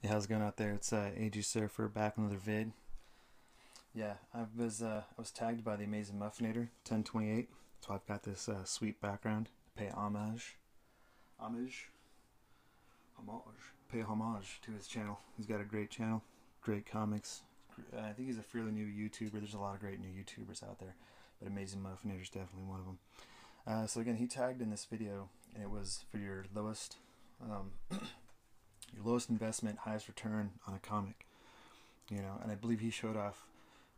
Hey, how's it going out there? It's AG Surfer back with another vid. Yeah, I was tagged by the Amazing Muffinator 1028, so I've got this sweet background to pay homage, pay homage to his channel. He's got a great channel, great comics. I think he's a fairly new YouTuber. There's a lot of great new YouTubers out there, but Amazing Muffinator is definitely one of them. So again, he tagged in this video, and it was for um, your lowest investment, highest return on a comic. And I believe he showed off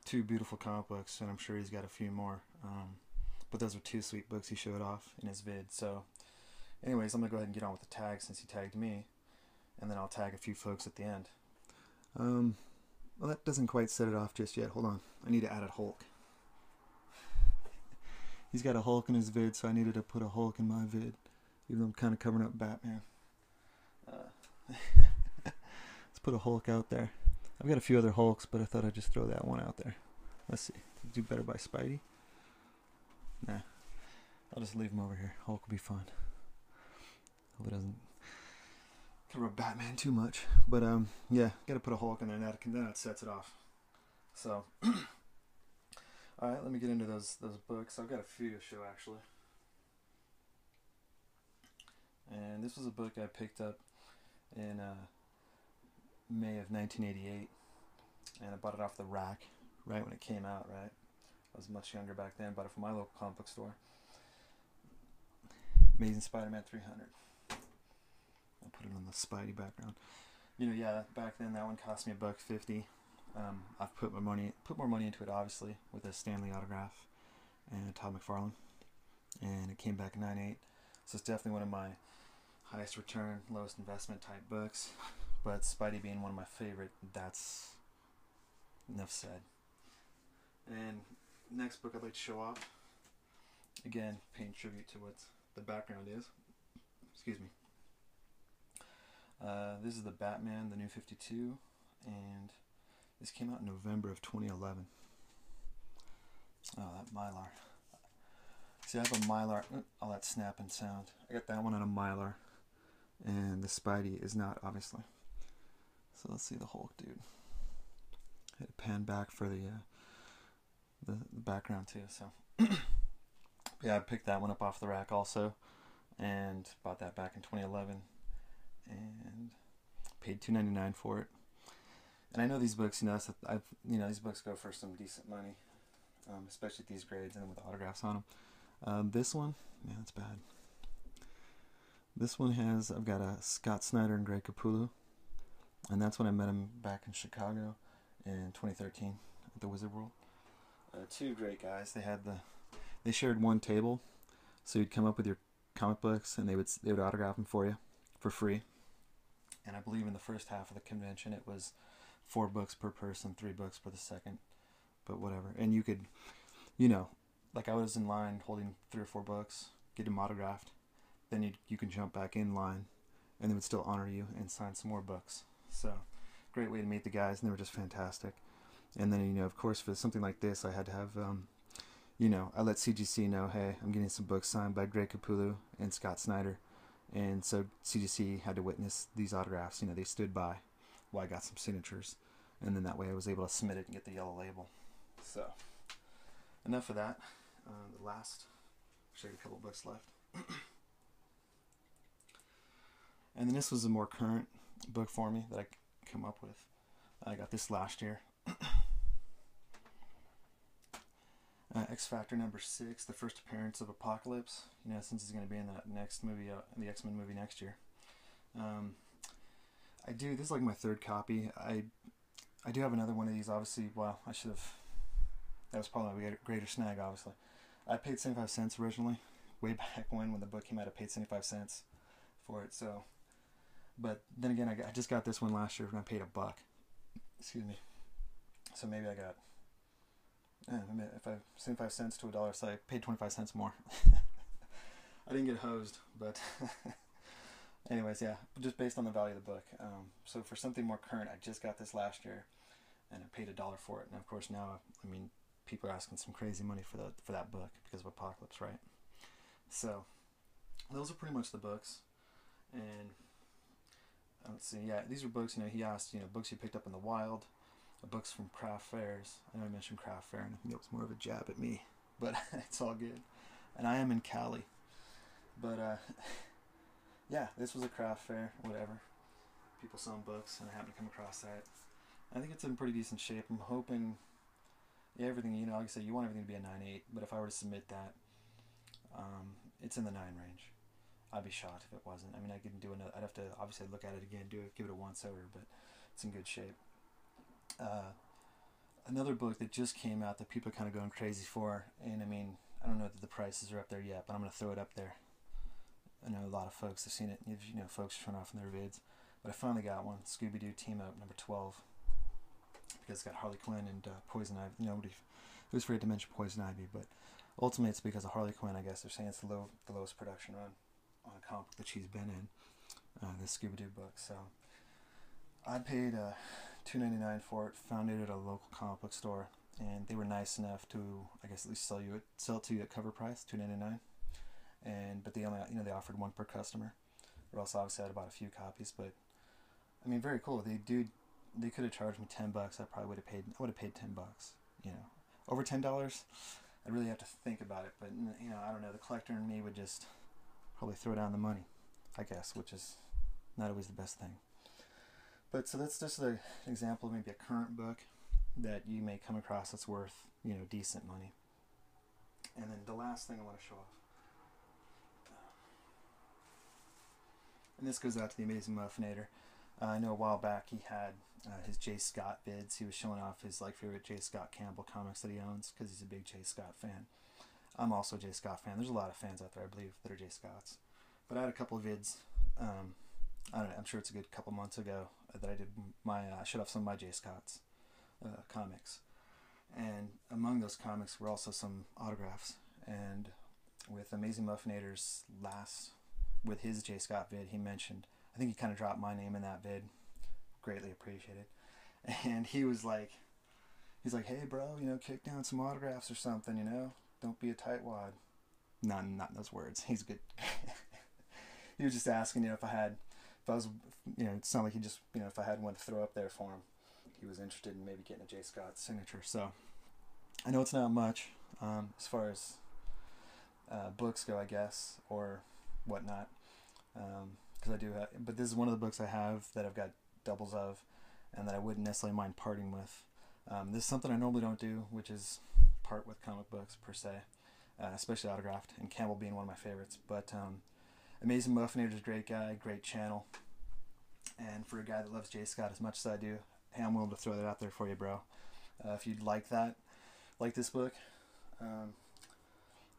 two beautiful comic books, and I'm sure he's got a few more. But those are two sweet books he showed off in his vid. So, anyways, I'm gonna go ahead and get on with the tag since he tagged me, and then I'll tag a few folks at the end. Um, well, that doesn't quite set it off just yet. Hold on, I need to add a Hulk. He's got a Hulk in his vid, so I needed to put a Hulk in my vid, even though I'm kind of covering up Batman. Let's put a Hulk out there. I've got a few other Hulks, but I thought I'd just throw that one out there. Let's see. Do better by Spidey? Nah. I'll just leave him over here. Hulk will be fun. Hope it doesn't cover up Batman too much. But yeah, gotta put a Hulk in there, and then it sets it off. So, alright, let me get into those books. I've got a few to show actually. And this was a book I picked up in May of 1988, and I bought it off the rack right when it came out. Right, I was much younger back then. Bought it from my local comic book store. Amazing Spider-Man 300. I'll put it on the Spidey background. Yeah, back then that one cost me $1.50. I've put more money into it, obviously, with a Stanley autograph and Todd McFarlane, and it came back in '98. So it's definitely one of my highest return, lowest investment type books. But Spidey being one of my favorite, that's enough said. And next book I'd like to show off, again, paying tribute to what the background is. Excuse me. This is the Batman, the New 52, and this came out in November of 2011. Oh, that Mylar. See, I have a Mylar. All that snapping sound. I got that one on a Mylar, and the Spidey is not, obviously. So let's see the Hulk, dude. I had to pan back for the background too. So yeah, I picked that one up off the rack also, and bought that back in 2011, and paid $2.99 for it. And I know these books, these books go for some decent money, especially at these grades and with autographs on them. This one, yeah, that's bad. This one I've got a Scott Snyder and Greg Capullo, and that's when I met him back in Chicago in 2013 at the Wizard World. Two great guys. They shared one table, so you'd come up with your comic books, and they would autograph them for you for free. And I believe in the first half of the convention it was 4 books per person, 3 books for the second, but whatever. And you could, like I was in line holding 3 or 4 books, get them autographed. Then you can jump back in line, and they would still honor you and sign some more books. So, great way to meet the guys, and they were just fantastic. And then, of course, for something like this, I had to have, I let CGC know, hey, I'm getting some books signed by Greg Capullo and Scott Snyder. And so CGC had to witness these autographs. They stood by while I got some signatures. And then that way I was able to submit it and get the yellow label. So, enough of that. The last, actually, I got a couple books left. And then this was a more current book for me that I come up with. I got this last year. X Factor #6, the first appearance of Apocalypse. Since he's going to be in that next movie, the X-Men movie next year. This is like my 3rd copy. I do have another one of these, obviously. Well, I should have. That was probably my greater snag, obviously. I paid 75 cents originally, way back when the book came out. I paid 75 cents for it. So, but then again, I just got this one last year and I paid $1. Excuse me. So maybe I got. If I 75 cents to $1, so I paid 25 cents more. I didn't get hosed, but anyways, yeah, just based on the value of the book. So for something more current, I just got this last year, and I paid $1 for it. And of course now, people are asking some crazy money for that book because of Apocalypse, right? So those are pretty much the books, and let's see. Yeah, these are books. He asked, books he picked up in the wild, books from craft fairs. I know I mentioned craft fair, and I think it was more of a jab at me, but it's all good. And I am in Cali, but yeah, this was a craft fair, whatever. People selling books, and I happened to come across that. I think it's in pretty decent shape. I'm hoping, yeah, everything, like I said, you want everything to be a 9.8, but if I were to submit that, it's in the 9 range. I'd be shocked if it wasn't. I mean, I could do another. I'd have to obviously look at it again, give it a once over, but it's in good shape. Another book that just came out that people are kind of going crazy for, and I mean, I don't know that the prices are up there yet, but I'm going to throw it up there. I know a lot of folks have seen it. Folks are showing off in their vids, but I finally got one. Scooby-Doo Team Up number 12, because it's got Harley Quinn and Poison Ivy. Nobody was afraid to mention Poison Ivy, but ultimately it's because of Harley Quinn. I guess they're saying it's the lowest production run on a comic book that she's been in, this Scooby-Doo book. So I paid $2.99 for it. Found it at a local comic book store, and they were nice enough to, I guess, at least sell it to you at cover price, $2.99. But they only, they offered one per customer, or else obviously I'd bought a few copies. But I mean, very cool. They could have charged me $10. I probably would have paid. I would have paid $10. Over $10. I'd really have to think about it. But I don't know. The collector in me would just probably throw down the money, I guess, which is not always the best thing. But so that's just an example of maybe a current book that you may come across that's worth, decent money. And then the last thing I want to show off, and this goes out to the Amazing Muffinator. I know a while back he had his J. Scott vids. He was showing off his favorite J. Scott Campbell comics that he owns, because he's a big J. Scott fan. I'm also a J. Scott fan. There's a lot of fans out there, I believe, that are J. Scotts. But I had a couple of vids, I don't know, I'm sure it's a good couple months ago, that I did showed off some of my J. Scotts comics. And among those comics were also some autographs. And with Amazing Muffinator's with his J. Scott vid, he mentioned, I think he kind of dropped my name in that vid. Greatly appreciated. And he's like, hey bro, kick down some autographs or something, don't be a tightwad. Not in those words. He's good. He was just asking, if I was, it sounded like he just, if I had one to throw up there for him, he was interested in maybe getting a J. Scott signature. So I know it's not much as far as books go, I guess, or whatnot, because I do have, but this is one of the books I have that I've got doubles of, and that I wouldn't necessarily mind parting with. This is something I normally don't do, which is part with comic books per se, especially autographed, and Campbell being one of my favorites. But Amazing Muffinator is a great guy, great channel, and for a guy that loves J. Scott as much as I do, hey, I'm willing to throw that out there for you, bro. If you'd like this book, and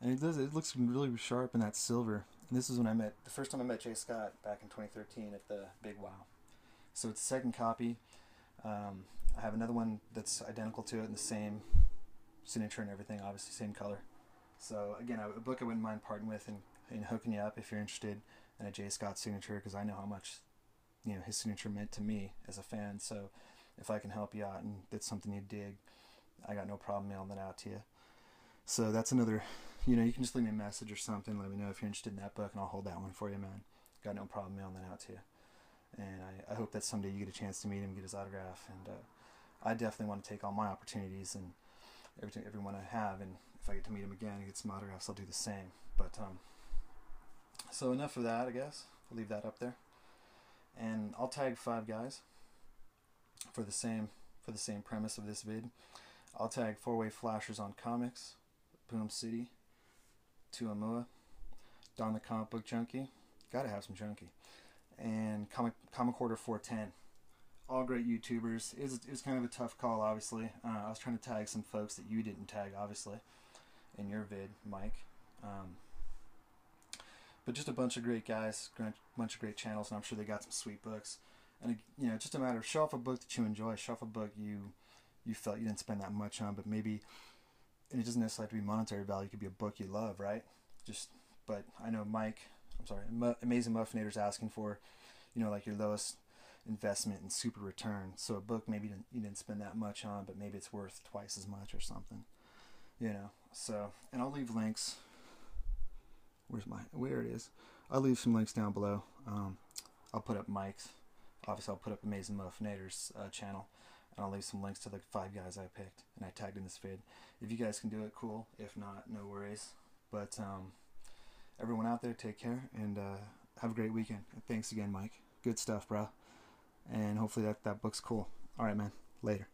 it looks really sharp in that silver. And this is when the first time I met J. Scott back in 2013 at the Big Wow. So it's the second copy. I have another one that's identical to it in the same signature and everything, obviously same color. So again, a book I wouldn't mind parting with and hooking you up if you're interested in a J. Scott signature, because I know how much his signature meant to me as a fan. So if I can help you out and it's something you dig, I got no problem mailing that out to you. So that's another, you can just leave me a message or something, let me know if you're interested in that book, and I'll hold that one for you, man. Got no problem mailing that out to you. And I hope that someday you get a chance to meet him, get his autograph, and I definitely want to take all my opportunities and everyone I have, and if I get to meet him again and get some autographs, I'll do the same. But so enough of that, I guess. I'll leave that up there, and I'll tag 5 guys for the same premise of this vid. I'll tag 4-Way Flashers on Comics, Boom City, Tuamua, Don the Comic Book Junkie, gotta have some junkie, and Comic Order 410. All great YouTubers. It was kind of a tough call, obviously. I was trying to tag some folks that you didn't tag, obviously, in your vid, Mike. But just a bunch of great guys, a bunch of great channels, and I'm sure they got some sweet books. And just a matter of show off a book that you enjoy, show off a book you felt you didn't spend that much on, but maybe, and it doesn't necessarily have to be monetary value. It could be a book you love, right? But I know Amazing Muffinator's asking for, like your lowest investment and super return. So a book maybe you didn't spend that much on, but maybe it's worth twice as much or something. So, and I'll leave links. Where it is? I'll leave some links down below. I'll put up Mike's. obviously I'll put up Amazing Muffinator's channel, and I'll leave some links to the 5 guys I picked and I tagged in this vid. If you guys can do it, cool. If not, no worries. But everyone out there, take care, and have a great weekend. Thanks again, Mike. Good stuff, bro. And hopefully that book's cool. All right, man. Later.